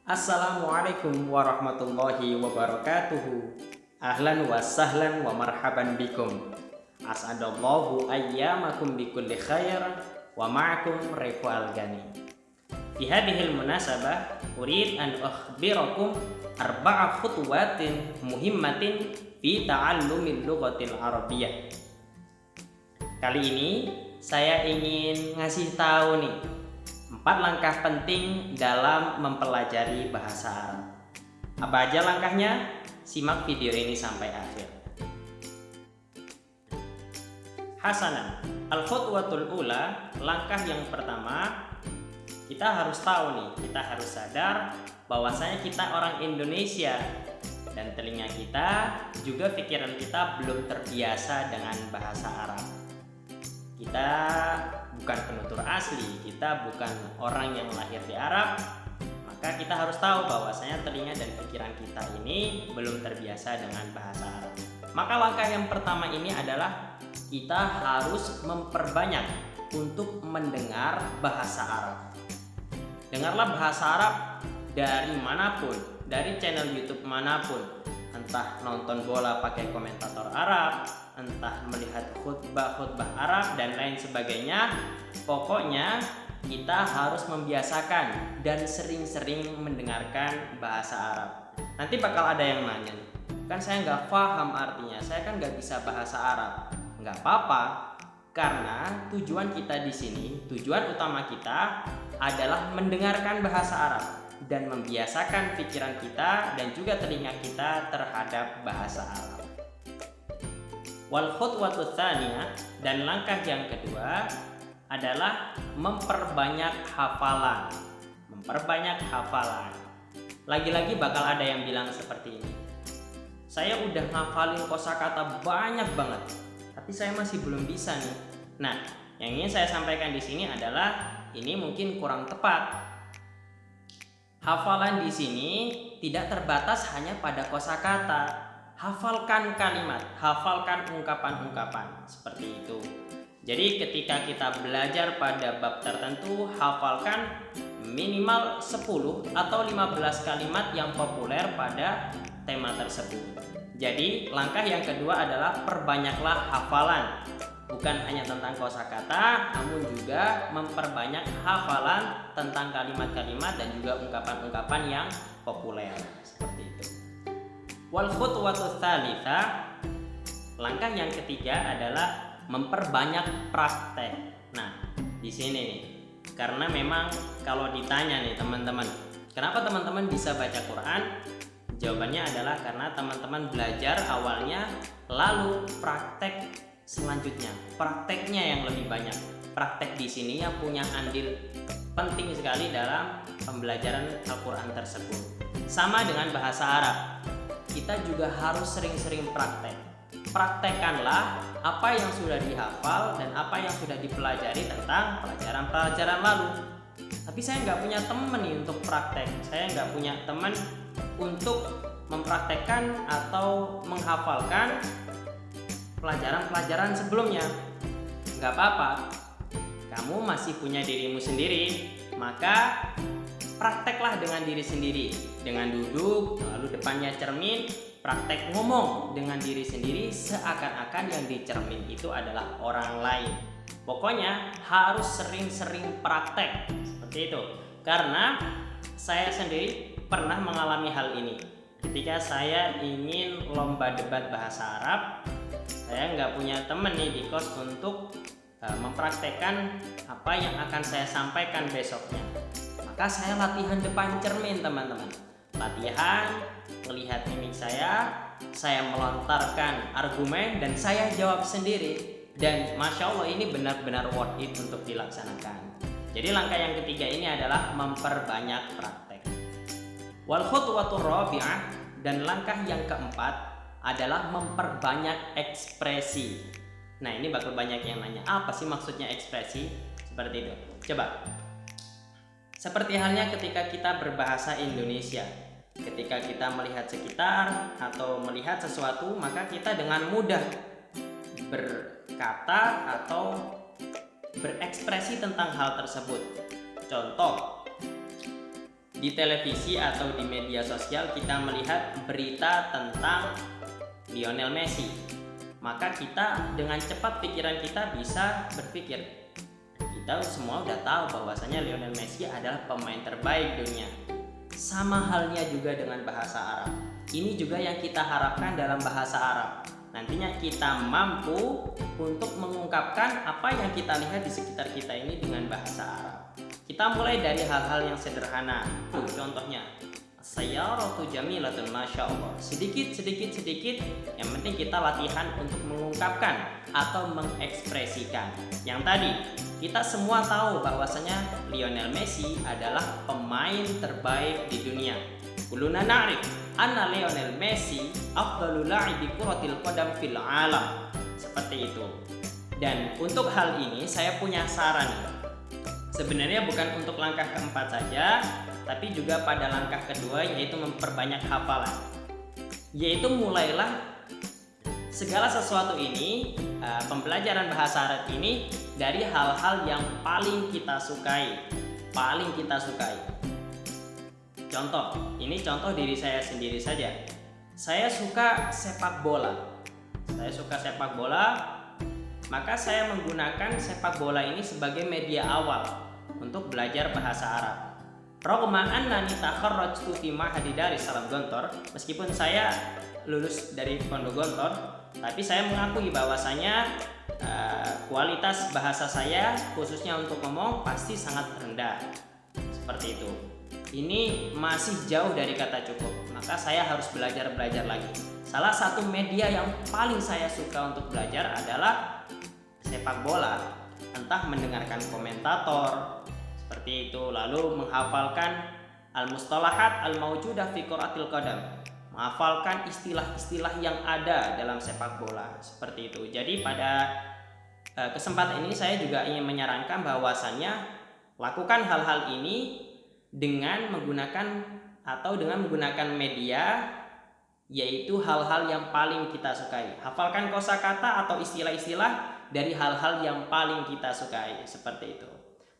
Assalamualaikum warahmatullahi wabarakatuh. Ahlan wa sahlan wa marhaban bikum. As'adallahu ayyamakum bikulli khair wa ma'akum Refu Al-Gani. Fi hadhil munasabah urid an akhbirakum arba'a khutuwatin muhimmatin fi ta'allumil lughatil arabiyyah. Kali ini saya ingin ngasih tahu nih 4 langkah penting dalam mempelajari bahasa Arab. Apa aja langkahnya? Simak video ini sampai akhir. Hasanan, al-khutwatul ula, langkah yang pertama, kita harus tahu nih, kita harus sadar bahwasanya kita orang Indonesia dan telinga kita, juga pikiran kita belum terbiasa dengan bahasa Arab. Kita bukan penutur asli, kita bukan orang yang lahir di Arab, maka kita harus tahu bahwasanya telinga dan pikiran kita ini belum terbiasa dengan bahasa Arab. Maka langkah yang pertama ini adalah kita harus memperbanyak untuk mendengar bahasa Arab. Dengarlah bahasa Arab dari manapun, dari channel YouTube manapun, entah nonton bola pakai komentator Arab, entah melihat khutbah Arab dan lain sebagainya. Pokoknya kita harus membiasakan dan sering-sering mendengarkan bahasa Arab. Nanti bakal ada yang nanya, kan saya nggak paham artinya, saya kan nggak bisa bahasa Arab. Nggak apa-apa, karena tujuan kita di sini, tujuan utama kita adalah mendengarkan bahasa Arab dan membiasakan pikiran kita dan juga telinga kita terhadap bahasa Arab. Wal khutwatu tsaniyah, dan langkah yang kedua adalah memperbanyak hafalan. Memperbanyak hafalan. Lagi-lagi bakal ada yang bilang seperti ini. Saya udah ngafalin kosakata banyak banget, tapi saya masih belum bisa nih. Nah, yang ingin saya sampaikan di sini adalah ini mungkin kurang tepat. Hafalan di sini tidak terbatas hanya pada kosakata. Hafalkan kalimat, hafalkan ungkapan-ungkapan seperti itu. Jadi ketika kita belajar pada bab tertentu, hafalkan minimal 10 atau 15 kalimat yang populer pada tema tersebut. Jadi langkah yang kedua adalah perbanyaklah hafalan. Bukan hanya tentang kosakata, namun juga memperbanyak hafalan tentang kalimat-kalimat dan juga ungkapan-ungkapan yang populer seperti itu. Wal khutwatu tsalitsah, langkah yang ketiga adalah memperbanyak praktek. Nah, di sini nih, karena memang kalau ditanya nih teman-teman, kenapa teman-teman bisa baca Quran? Jawabannya adalah karena teman-teman belajar awalnya, lalu praktek selanjutnya. Prakteknya yang lebih banyak. Praktek di sini yang punya andil penting sekali dalam pembelajaran Al-Quran tersebut. Sama dengan bahasa Arab, kita juga harus sering-sering praktek. Praktekkanlah apa yang sudah dihafal dan apa yang sudah dipelajari tentang pelajaran-pelajaran lalu. Tapi saya nggak punya teman nih untuk praktek. Saya nggak punya teman untuk mempraktekkan atau menghafalkan pelajaran-pelajaran sebelumnya. Nggak apa-apa, kamu masih punya dirimu sendiri, maka prakteklah dengan diri sendiri, dengan duduk lalu depannya cermin, praktek ngomong dengan diri sendiri seakan-akan yang di cermin itu adalah orang lain. Pokoknya harus sering-sering praktek seperti itu. Karena saya sendiri pernah mengalami hal ini. Ketika saya ingin lomba debat bahasa Arab, saya nggak punya temen nih di kos untuk mempraktekkan apa yang akan saya sampaikan besoknya. Maka saya latihan depan cermin teman-teman. Latihan, melihat mimik saya melontarkan argumen dan saya jawab sendiri. Dan Masya Allah ini benar-benar worth it untuk dilaksanakan. Jadi langkah yang ketiga ini adalah memperbanyak praktek. Wal khutwatur rabi'ah, dan langkah yang keempat adalah memperbanyak ekspresi. Nah ini bakal banyak yang nanya, apa sih maksudnya ekspresi? Seperti itu. Coba. Seperti halnya ketika kita berbahasa Indonesia, ketika kita melihat sekitar atau melihat sesuatu, maka kita dengan mudah berkata atau berekspresi tentang hal tersebut. Contoh, di televisi atau di media sosial kita melihat berita tentang Lionel Messi, maka kita dengan cepat pikiran kita bisa berpikir, kita semua udah tahu bahwasanya Lionel Messi adalah pemain terbaik dunia. Sama halnya juga dengan bahasa Arab. Ini juga yang kita harapkan dalam bahasa Arab. Nantinya kita mampu untuk mengungkapkan apa yang kita lihat di sekitar kita ini dengan bahasa Arab. Kita mulai dari hal-hal yang sederhana. Contohnya, sayyaratu jamilatun masya Allah. Sedikit, yang penting kita latihan untuk mengungkapkan atau mengekspresikan. Yang tadi, kita semua tahu bahwasanya Lionel Messi adalah pemain terbaik di dunia. Kuluna na'rif anna Lionel Messi afdalul la'ibi kuratil qadam fil alam. Seperti itu. Dan untuk hal ini saya punya saran. Sebenarnya bukan untuk langkah keempat saja, tapi juga pada langkah kedua, yaitu memperbanyak hafalan. Yaitu mulailah segala sesuatu ini, pembelajaran bahasa Arab ini dari hal-hal yang paling kita sukai. Contoh, ini contoh diri saya sendiri saja. Saya suka sepak bola. Maka saya menggunakan sepak bola ini sebagai media awal untuk belajar bahasa Arab. Rogma annani takharrajtu fi ma'hadi Darussalam Gontor, meskipun saya lulus dari Pondok Gontor, tapi saya mengakui bahwasanya kualitas bahasa saya khususnya untuk ngomong pasti sangat rendah. Seperti itu. Ini masih jauh dari kata cukup, maka saya harus belajar lagi. Salah satu media yang paling saya suka untuk belajar adalah sepak bola. Entah mendengarkan komentator seperti itu, lalu menghafalkan al-mustalahat al-mawjudah fi quratil qadam, menghafalkan istilah-istilah yang ada dalam sepak bola seperti itu. Jadi pada kesempatan ini saya juga ingin menyarankan bahwasannya lakukan hal-hal ini dengan menggunakan media, yaitu hal-hal yang paling kita sukai. Hafalkan kosakata atau istilah-istilah dari hal-hal yang paling kita sukai, seperti itu.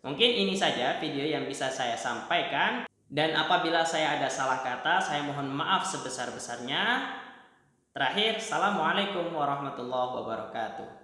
Mungkin ini saja video yang bisa saya sampaikan, dan apabila saya ada salah kata, saya mohon maaf sebesar-besarnya. Terakhir, assalamualaikum warahmatullahi wabarakatuh.